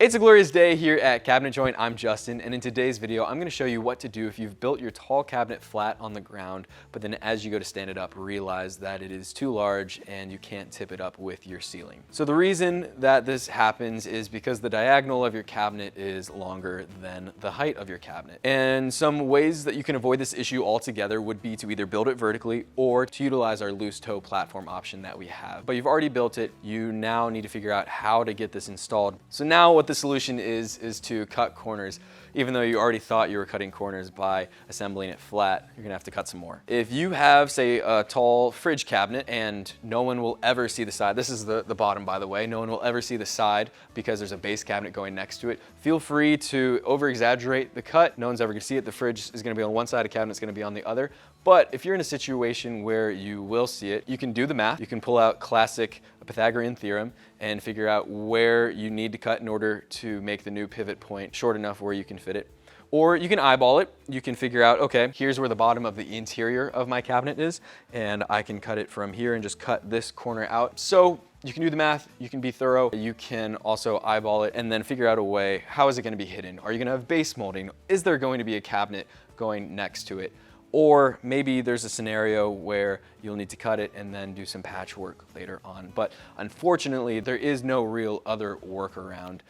It's a glorious day here at Cabinet Joint. I'm Justin, and in today's video, I'm going to show you what to do if you've built your tall cabinet flat on the ground, but then as you go to stand it up, realize that it is too large and you can't tip it up with your ceiling. So the reason that this happens is because the diagonal of your cabinet is longer than the height of your cabinet. And some ways that you can avoid this issue altogether would be to either build it vertically or to utilize our loose toe platform option that we have. But you've already built it, you now need to figure out how to get this installed. So now what the solution is to cut corners. Even though you already thought you were cutting corners by assembling it flat, you're gonna have to cut some more. If you have, say, a tall fridge cabinet and no one will ever see the side, this is the bottom, by the way, no one will ever see the side because there's a base cabinet going next to it, feel free to over-exaggerate the cut. No one's ever gonna see it. The fridge is gonna be on one side, the cabinet's gonna be on the other. But if you're in a situation where you will see it, you can do the math. You can pull out classic Pythagorean theorem and figure out where you need to cut in order to make the new pivot point short enough where you can fit it. Or you can eyeball it. You can figure out, okay, here's where the bottom of the interior of my cabinet is, and I can cut it from here and just cut this corner out. So you can do the math, you can be thorough, you can also eyeball it and then figure out a way, how is it gonna be hidden? Are you gonna have base molding? Is there going to be a cabinet going next to it? Or maybe there's a scenario where you'll need to cut it and then do some patchwork later on. But unfortunately, there is no real other workaround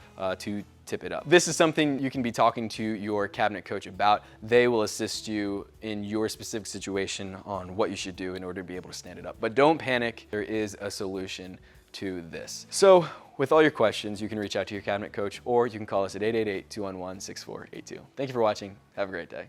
to tip it up. This is something you can be talking to your cabinet coach about. They will assist you in your specific situation on what you should do in order to be able to stand it up. But don't panic, there is a solution to this. So with all your questions, you can reach out to your cabinet coach or you can call us at 888-211-6482. Thank you for watching. Have a great day.